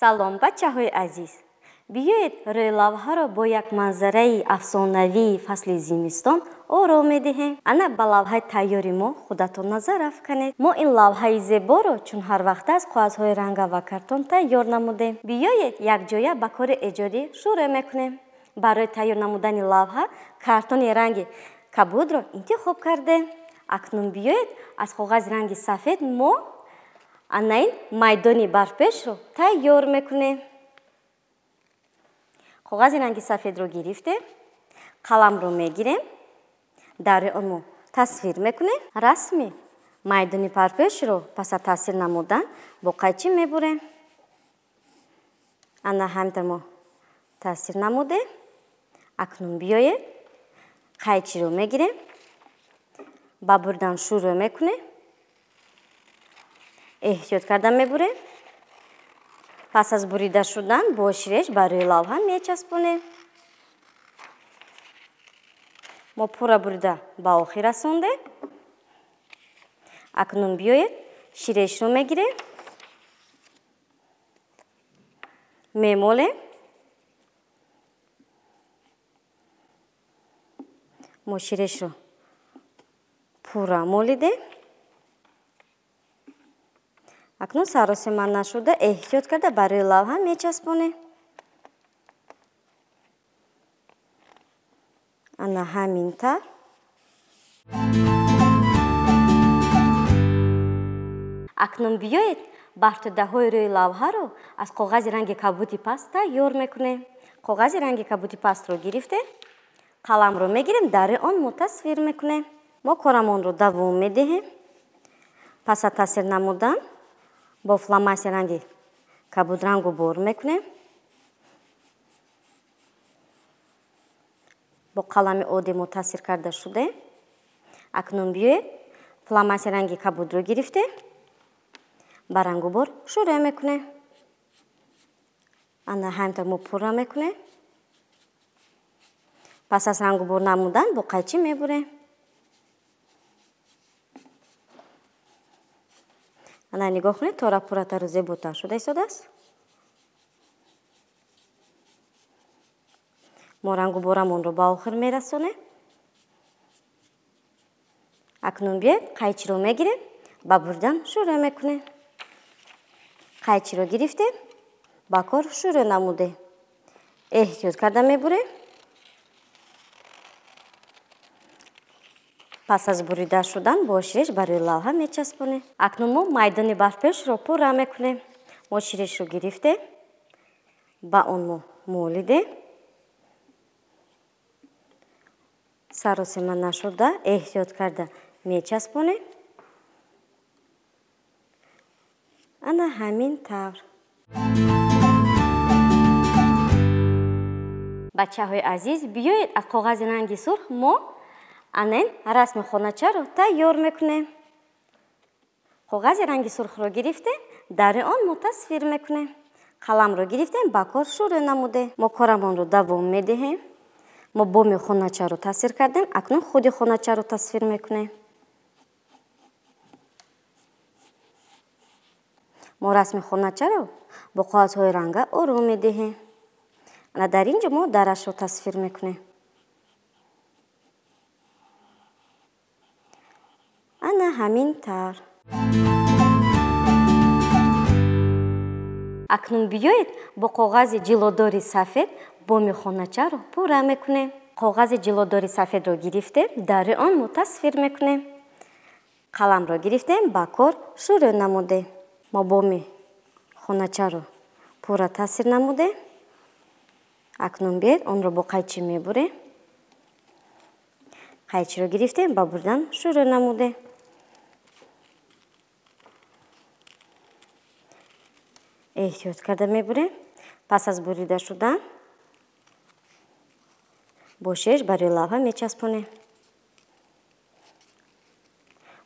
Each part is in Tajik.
Салом, бачаҳои азиз. Биёед рӯи лавҳаро бо як манзараи афсонавии фасли зимистон ором медиҳем. Ана ба лавҳаи тайёри мо худатон назар афканед. Мо ин лавҳаи зеборо чун ҳар вақта аз қоғазҳои ранга ва картон тайёр намудем. Биёед якҷоя ба кори эҷодӣ шурӯъ мекунем. Барои тайёр намудани лавҳа картони ранги кабудро интихоб кардем. Акнун биёед аз қоғази ранги сафед мо ана ин майдони барфпешро тайёр мекунем. Қоғази ранги сафедро гирифтем, қаламро мегирем, дар он мо тасвир мекунем. Расми майдони барфпешро пас аз тасвир намудан бо қайчи мебурем. Ана ҳаминтар мо тасвир намудем. Акнун биёед қайчиро мегирем, ба бурдан шурӯъ мекунем. эҳтиёт карда мебурем. Пас аз бурида шудан бо ширеш ба рӯи лавҳа мечаспонем. мо пурра бурида ба охир расондем. Акнун биёед ширешро мегирем, мемолем. мо ширешро пурра молидем. Акнун саросима нашуда эҳтиёт карда ба рӯи лавҳа мечаспонем. ана ҳамин тавр. Акнун биёед бартодаҳои рӯи лавҳаро аз қоғази ранги кабуди паст тайёр мекунем. Қоғази ранги кабуди пастро гирифтем, қаламро мегирем, дар он мо тасвир мекунем. мо корамонро давом медиҳем. Пас аз тасвир намудан бо фломастери ранги кабудрангу бор мекунем. бо қалами одди мо тасвир карда шудем. Акнун биёед фломастери ранги кабудро гирифтем, ба рангу бор шурӯъ мекунем. ана ҳаминтар мо пурра мекунем. пас аз рангу бор намудан бо қайчи мебурем. ана нигоҳ кунед, тора пурратару зеботар шуда истодааст. мо рангу борамонро ба охир мерасонем. акнун биёед қайчиро мегирем, ба бурдан шурӯъ мекунем. қайчиро гирифтем, ба кор шурӯъ намудем. эҳтиёт карда мебурем. пас аз бурида шудан бо ширеш ба рӯи лавҳа мечаспонем. Акнун мо майдони барфпешро пурра мекунем. мо ширешро гирифтем, ба он мо молидем. саросима нашуда эҳтиёт карда мечаспонем. ана ҳамин тавр. бачаҳои азиз, биёед аз қоғази ранги сурх мо анен расми хоначаро тайёр мекунем. қоғази ранги сурхро гирифтем, дар он мо тасвир мекунем. қаламро гирифтем, ба кор шурӯъ намудем. мо корамонро давом медиҳем. мо боми хоначаро тасвир кардем. Акнун худи хоначаро тасвир мекунем. мо расми хоначаро бо қоғазҳои ранга ором медиҳем. ана дар инҷо мо дарашро тасвир мекунем. ана ҳамин тавр. акнун биёед бо қоғази ҷилодори сафед боми хоначаро пурра мекунем. қоғази ҷилодори сафедро гирифтем, дар он мо тасвир мекунем. қаламро гирифтем, ба кор шурӯъ намудем. мо боми хоначаро пурра тасвир намудем. акнун биёед онро бо қайчи мебурем. қайчиро гирифтем, ба бурдан шурӯъ намудем. эҳтиёт карда мебурем. пас аз бурида шудан бо ширеш ба рӯи лавҳа мечаспонем.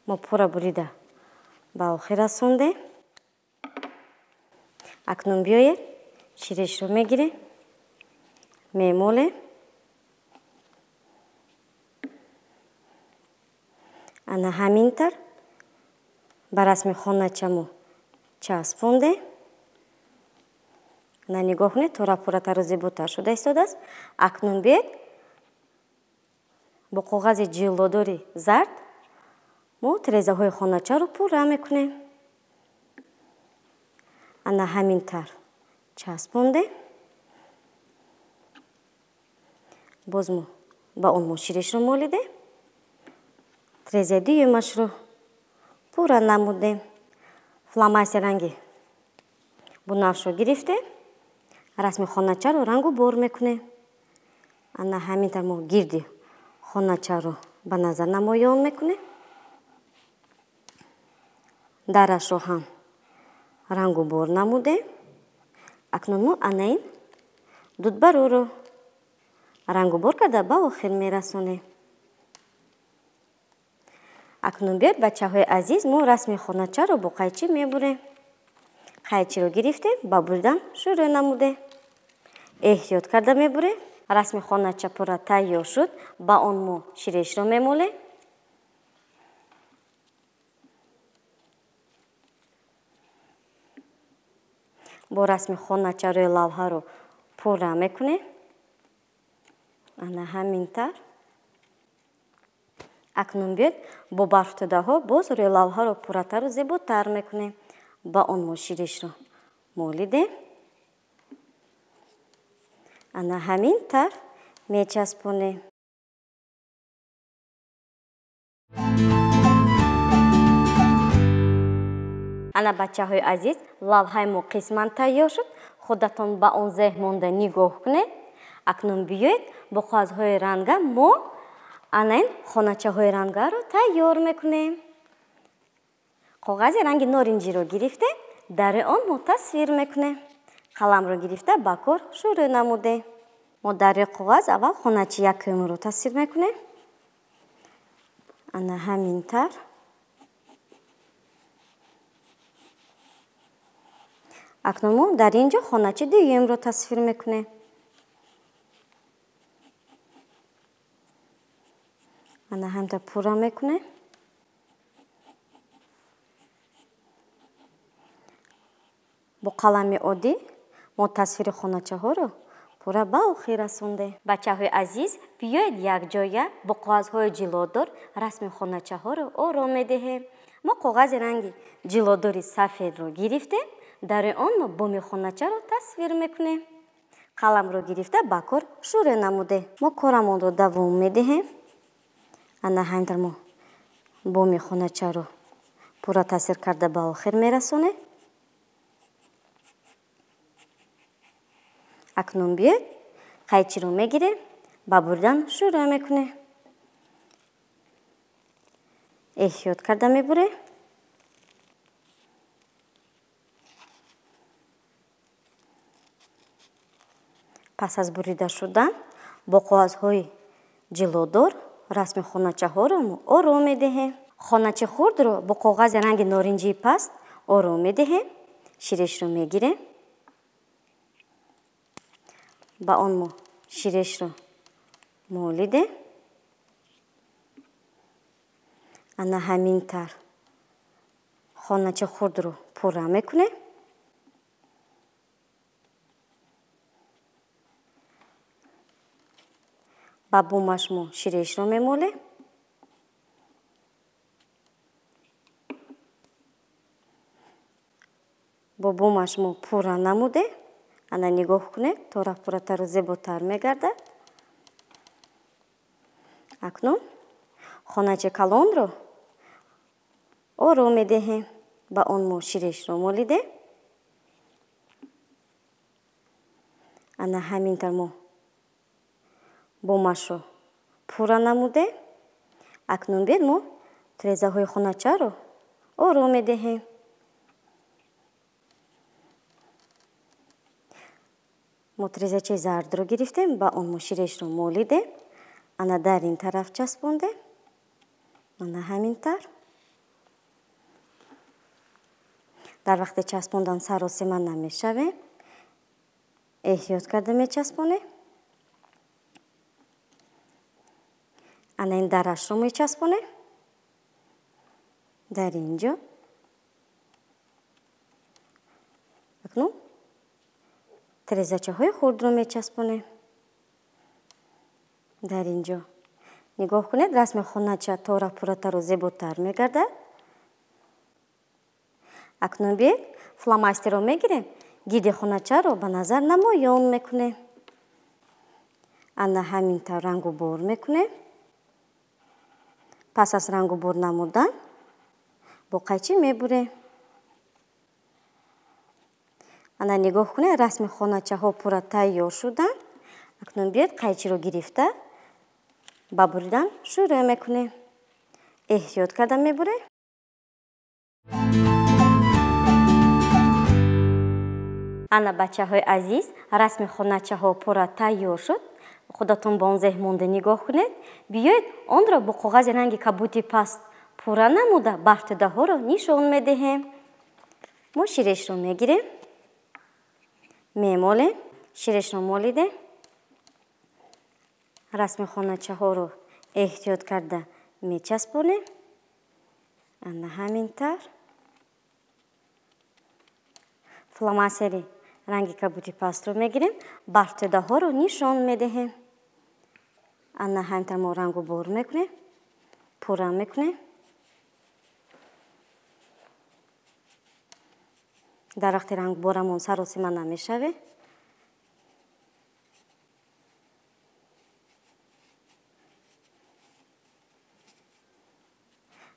мо пурра бурида ба охир расондем. акнун биёед ширешро мегирем, мемолем. ана ҳаминтар ба расми хоначамо часпондем. на нигоҳ кунед, то пурратару зеботар шуда истодааст. Акнун биед бо коғази ҷиллодори зард мо тирезаҳои хоначаро пурра мекунем. ана ҳамин тар часпонде. боз мо ба он мо ширешро молиде. тирезаи дуюмашро пурра намудем. фломастер ранги бунафшро гирифте, расми хоначаро рангу бор мекунем. ана ҳамин тар мо гирди хоначаро ба назар намоён мекунем. дарашро ҳам рангу бор намудем. акнун мо анаин дудбаруро рангу бор карда ба охир мерасонем. акнун биёд бачаҳои азиз, мо расми хоначаро бо қайчи мебурем. қайчиро гирифтем, ба бурдан шурӯъ намудем. эҳтиёт карда мебурем. расми хонача пурра тайёр шуд, ба он мо ширешро мемолем. бо расми хонача рӯи лавҳаро пурра мекунем. ана ҳамин тар. акнун биёд бо барфдодаҳо боз рӯи лавҳаро пурратару зеботар мекунем. ба он мо ширешро молидем. ана ҳамин тар мечаспонем. ана бачаҳои азиз, лавҳаи мо қисман тайёр шуд. худатон ба он зеҳ монда нигоҳ кунед. акнун биёед бо қағазҳои ранга мо анаин хоначаҳои рангаро тайёр мекунем. қоғази ранги норинҷиро гирифте, дари он мо тасвир мекунем. қаламро гирифта ба кор шурӯъ намудем. мо дари қоғаз аввал хоначи якумро тасвир мекунем. ана ҳамин тар. акнун мо дар ин ҷо хоначи дуюмро тасвир мекунем. ана ҳамин тар пурра мекунем. бо қалами оддӣ мо тасвири хоначаҳоро пурра ба охир расондем. бачаҳои азиз, биёед якҷоя бо қоғазҳои ҷиллодор расми хоначаҳоро ором медиҳем. мо қоғази ранги ҷиллодори сафедро гирифтем, дари он мо боми хоначаро тасвир мекунем. қаламро гирифта ба кор шурӯъ намудем. мо корамонро давом медиҳем. ана ҳамин тар мо боми хоначаро пурра тасвир карда ба охир мерасонем. акнун биёед қайчиро мегирем, ба бурдан шурӯъ мекунем. эҳтиёт карда мебурем. пас аз бурида шудан бо қоғазҳои ҷиллодор расми хоначаҳоро мо ором медиҳем. хоначи хурдро бо коғази ранги норинҷии паст ором медиҳем. ширешро мегирем. ба он мо ширешро молидем. ана ҳамин тар хоначи хурдро пурра мекунем. ба бумаш мо ширешро мемолем. бо бумаш мо пурра намудем. ана нигоҳ кунед, то пурратару зеботар мегардад. акнун хоначи калонро ором медиҳем. ба он мо ширешро молидем. ана ҳамин тар мо бумашро пурра намудем. акнун биёед мо тирезаҳои хоначаро ором медиҳем. мо тирезачаи зардро гирифтем, ба он мо ширешро молидем. ана дар ин тараф часпондем. ана ҳамин тар. дар вақти часпондан саросима намешавем. эҳтиёт карда мечаспонем. ана ин дарашро мечаспонем. дар ин ҷо. акнун тирезачаҳои хурдро мечаспонем. дар ин ҷо нигоҳ кунед, расми хонача тора пурратару зеботар мегардад. акнун биед фломастерро мегирем, гирди хоначаро ба назар намоён мекунем. ана ҳамин тавр рангу бор мекунем. пас аз рангу бор намудан бо қайчи мебурем. ана нигоҳ кунед, расми хоначаҳо пурра тайёр шуданд. акнун биед қайчиро гирифта ба буридан шурӯъ мекунем. эҳтиёт карда мебурем. ана бачаҳои азиз, расми хоначаҳо пурра тайёр шуд. худатон ба он зеҳ монда нигоҳ кунед. биёед онро бо коғази ранги кабути паст пурра намуда бартӯдаҳоро нишон медиҳем. мо ширешро мегирем, мемолем, ширешро молиде. расми хоначаҳоро эҳтиёт карда мечаспонем. ана ҳамин тавр. фломасери ранги кабути пастро мегирем, бартӯдаҳоро нишон медиҳем. ана ҳамин тавр мо рангу бор мекунем, пурра мекунем. дар вақти рангборамон саросима намешавем.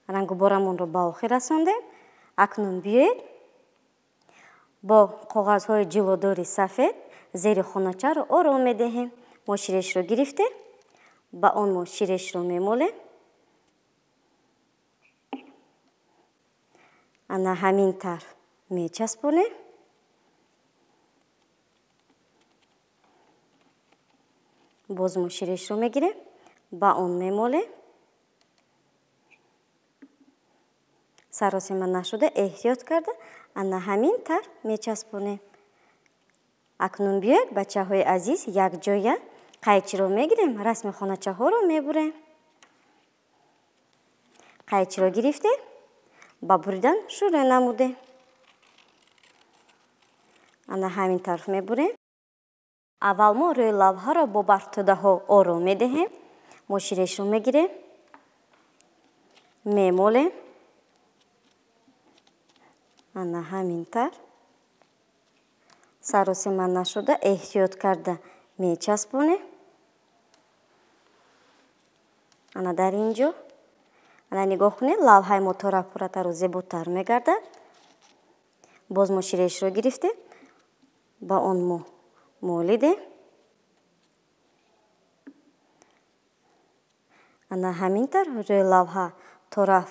рангборамонро ба охир расондем. акнун биёед бо коғазҳои ҷилодори сафед зери хоначаро ором медиҳем. мо ширешро гирифтем, ба он мо ширешро мемолем. ана ҳамин тавр мечаспонем. боз мо ширешро мегирем, ба он мемолем. саросима нашуда эҳтиёт карда ана ҳамин тавр мечаспонем. акнун биёед бачаҳои азиз, якҷоя қайчиро мегирем, расми хоначаҳоро мебурем. қайчиро гирифтем, ба буридан шурӯъ намудем. ана ҳамин тавр мебурем. аввал мо рӯи лавҳаро бо бартӯдаҳо ором медиҳем. мо ширешро мегирем, мемолем. ана ҳамин тавр. саросима нашуда эҳтиёт карда мечаспонем. ана дар ин ҷо ана нигоҳ кунед, лавҳаи мо тора пурратару зеботар мегардад. боз мо ширешро гирифтем, ба он мо молидем. ана ҳамин тавр рӯи лавҳа тора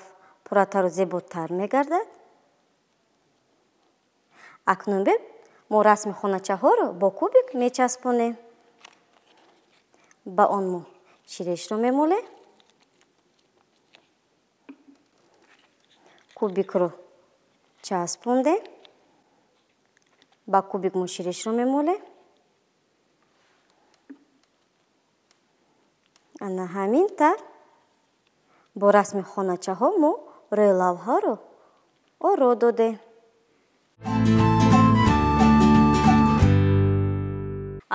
пурратару зеботар мегардад. акнун бед мо расми хоначаҳоро бо кубик мечаспонем. ба он мо ширешро мемолем. кубикро часпондем. ба кубик мо ширешро мемолем. ана ҳамин тавр бо расми хоначаҳо мо рӯи лавҳаро оро додем.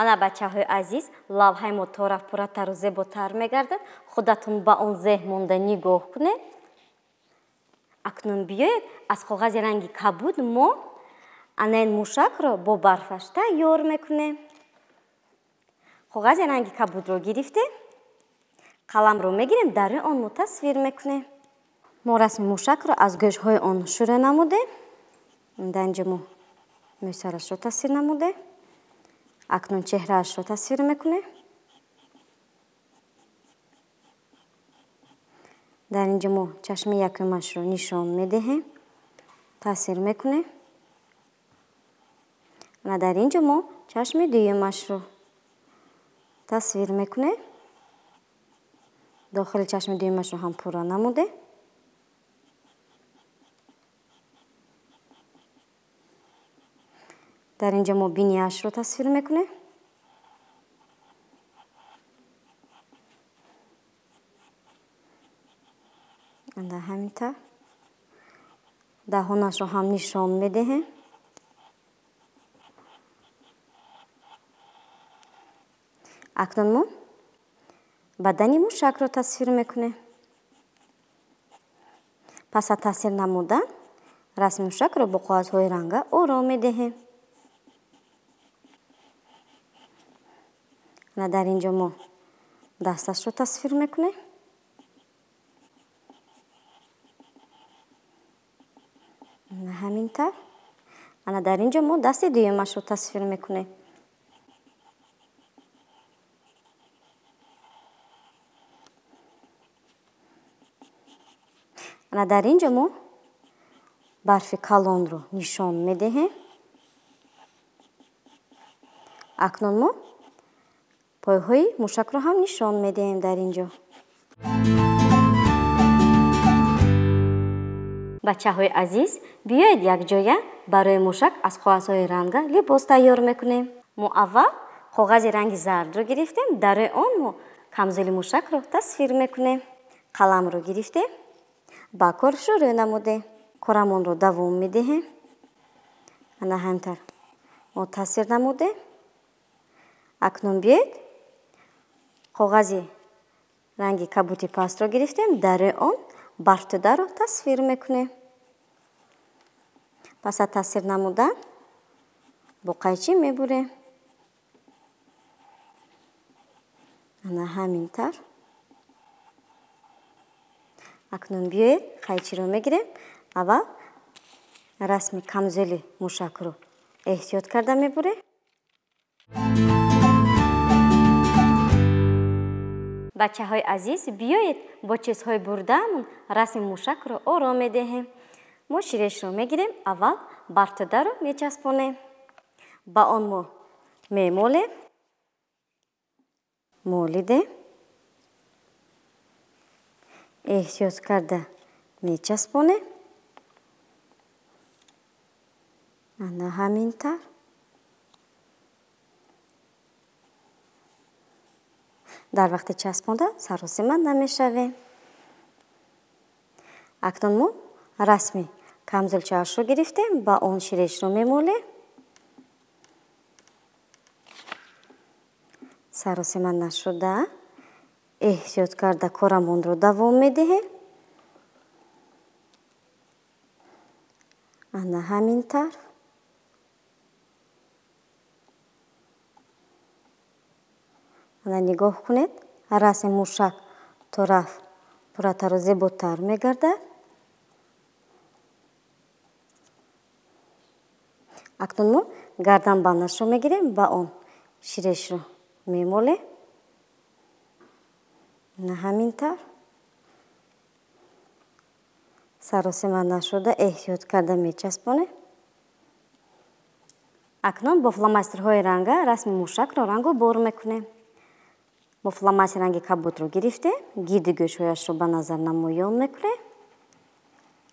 ана бачаҳои азиз, лавҳаи мо тора пурратару зеботар мегардад. худатон ба он зеҳ монда нигоҳ кунед. акнун биёед аз коғази ранги кабуд мо ана ин мушакро бо барфаш тайёр мекунем. коғази ранги кабудро гирифтем, қаламро мегирем, дар рӯи он мо тасвир мекунем. мо расми мушакро аз гӯшҳои он шурӯъ намудем. дар инҷо мо мӯйсарашро тасвир намудем. акнун чеҳраашро тасвир мекунем. дар инҷо мо чашми якумашро нишон медиҳем, тасвир мекунем. ва дар инҷо мо чашми дуюмашро тасвир мекунем. дохили чашми дуюмашро ҳам пурра намудем. дар инҷо мо бинияшро тасвир мекунем. дар ҳамин тавр даҳонашро ҳам нишон медиҳем. акнун мо бадани мушакро тасвир мекунем. пас аз таъсир намудан расми мушакро бо қоғазҳои ранга ором медиҳем. дар инҷо мо дасташро тасвир мекунем. ҳамин тавр. дар инҷо мо дасти дуюмашро тасвир мекунем. дар инҷо мо барфи калонро нишон медиҳем. акнун мо пойҳои мушакро ҳам нишон медиҳем дар инҷо. бачаҳои азиз, биёед якҷоя барои мушак аз қоғазҳои ранга либос тайёр мекунем. мо аввал қоғази ранги зардро гирифтем. дар рӯи он мо камзули мушакро тасвир мекунем. қаламро гирифтем. ба кор шурӯъ намудем. корамонро давом медиҳем. ана ҳамтар мо тасвир намудем. акнун биёед қоғази ранги кабути пастро гирифтем. дар рӯи он бартӯдаро тасвир мекунем. пас аз тасвир намудан бо қайчи мебурем. ана ҳамин тавр. акнун биёед қайчиро мегирем. аввал расми камзули мушакро эҳтиёт карда мебурем. бачаҳои азиз, биёед бо чизҳои бурдаамон расми мушакро ором медиҳем. мо ширешро мегирем. аввал бартӯдаро мечаспонем. ба он мо мемолем. молидем. эҳтиёт карда мечаспонем. ана ҳамин тавр. дар вақти часпонда саросима намешавем. акнун мо расми камзулчаашро гирифтем. ба он ширешро мемолем. саросима нашуда эҳтиёт карда корамонро давом медиҳем. ана ҳамин тавр. ана нигоҳ кунед, расми мушак то рафт пурратару зеботар мегардад. акнун мо гарданбандашро мегирем. ба он ширешро мемолем. ана ҳамин тавр. саросима нашуда эҳтиёт карда мечаспонем. акнун бо фломастерҳои ранга расми мушакро рангу бор мекунем. мо фломастери ранги кабутро гирифтем. гирди гӯшҳояшро ба назар намоён мекунем.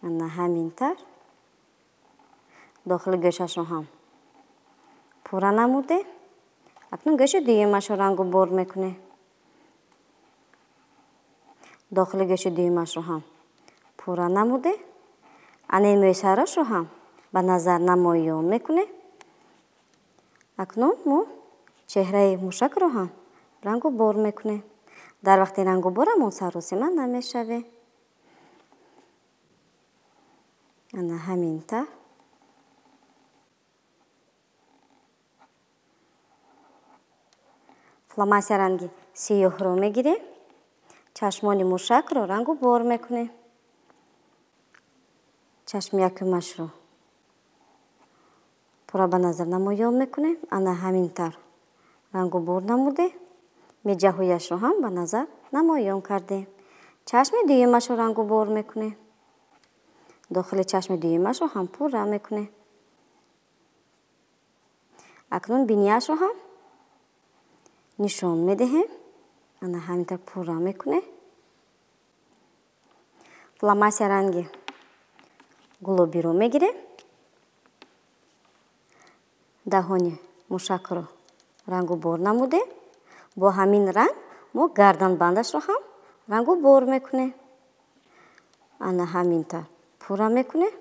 ана ҳамин тавр. дохили гӯшашро ҳам пурра намудем. акнун гӯши дуюмашро рангу бор мекунем. дохили гӯши дуюмашро ҳам пурра намудем. анин мӯйсарашро ҳам ба назар намоён мекунем. акнун мо чеҳраи мушакро ҳам рангу бор мекунем. дар вақти рангу борамон саросима намешавем. ана ҳамин тавр. фломастери ранги сиёҳро мегирем. чашмони мушакро рангу бор мекунем. чашми якумашро пурра ба назар намоён мекунем. ана ҳамин тавр рангу бор намудем. меҷаҳояшро ҳам ба назар намоён кардем. чашми дуюмашро рангу бор мекунем. дохили чашми дуюмашро ҳам пурра мекунем. акнун бинияшро ҳам нишон медиҳем. ана ҳаминтар пурра мекунем. фломастери ранги гулобиро мегирем. даҳони мушакро рангу бор намудем. бо ҳамин ранг мо гарданбандашро ҳам рангу бор мекунем. ана ҳаминтар пурра мекунем.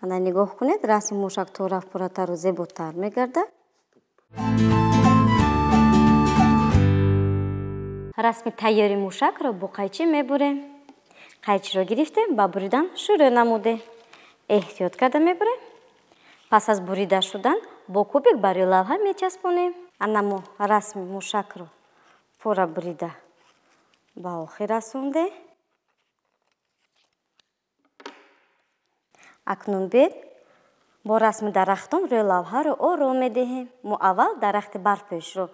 ана нигоҳ кунед, расми мушак то рафт пурратару зеботар мегардад. расми тайёри мушакро бо қайчи мебурем. Қайчиро гирифтем, ба буридан шурӯъ намуде. Эҳтиёт карда мебурем. Пас аз бурида шудан бо кубик барои лавҳа мечаспонем. Ана мо расми мушакро пурра бурида ба охир расонде. акнун бед бо расми дарахтон рӯи лавҳаро ором медиҳем. мо аввал дарахти барфпӯшро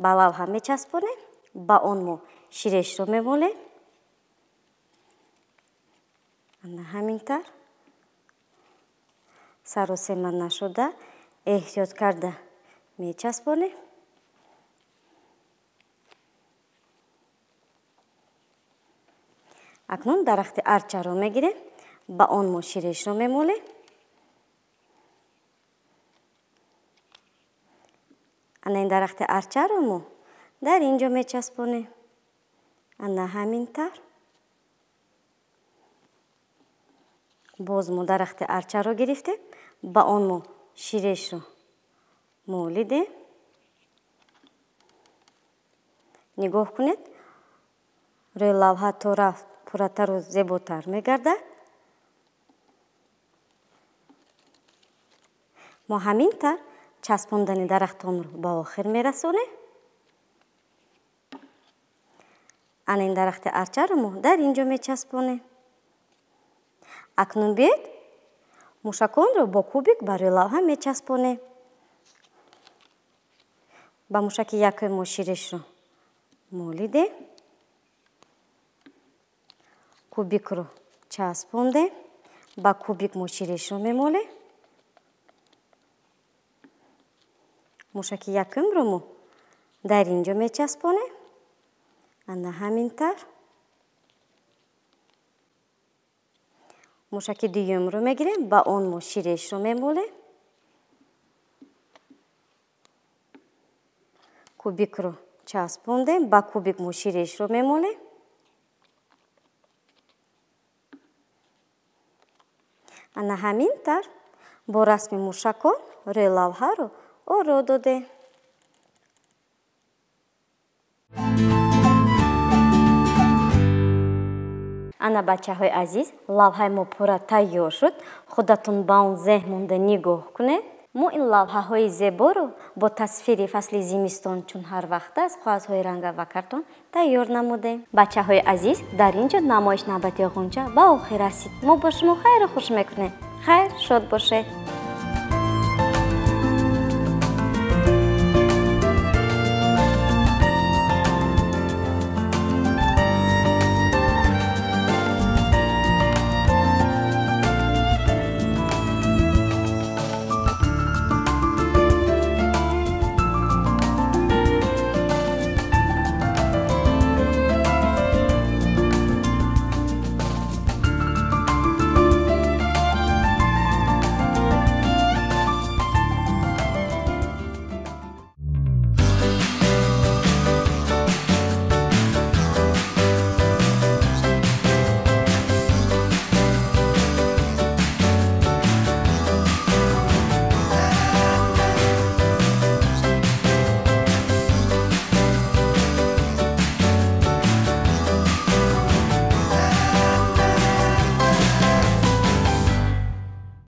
ба лавҳа мечаспонем. ба он мо ширешро мемолем. ана ҳамин тар саросема нашуда эҳтиёт карда мечаспонем. акнун дарахти арчаро мегирем. ба он мо ширешро мемолем. ана ин дарахти арчаро мо дар ин ҷо мечаспонем. ана ҳамин тар. боз мо дарахти арчаро гирифтем. ба он мо ширешро молидем. нигоҳ кунед, рӯи лавҳа то рафт пурратару зеботар мегардад. мо ҳамин тар часпондани дарахтонро ба охир мерасонем. ана ин дарахти арчаро мо дар ин ҷо мечаспонем. акнун биёед мушаконро бо кубик барои лавҳа мечаспонем. ба мушаки якум мо ширешро молидем. кубикро часпондем. ба кубик мо ширешро мемолем. мушаки якумро мо дар ин ҷо мечаспонем. ана ҳамин тар. мушаки дуюмро мегирем. ба он мо ширешро мемолем. кубикро часпондем. ба кубик мо ширешро мемолем. ана ҳамин тар бо расми мушакон рӯи лавҳаро оро додем. ана бачаҳои азиз, лавҳаи мо пурра тайёр шуд. худатон ба он зеҳн монда нигоҳ кунед. мо ин лавҳаҳои зеборо бо тасвири фасли зимистон, чун ҳар вақт аст, қоғазҳои ранга ва картон тайёр намудем. бачаҳои азиз, дар ин ҷо намоиш навбати ғунҷа ба охир расид. мо бо шумо хайру хуш мекунем. хайр, шод бошед.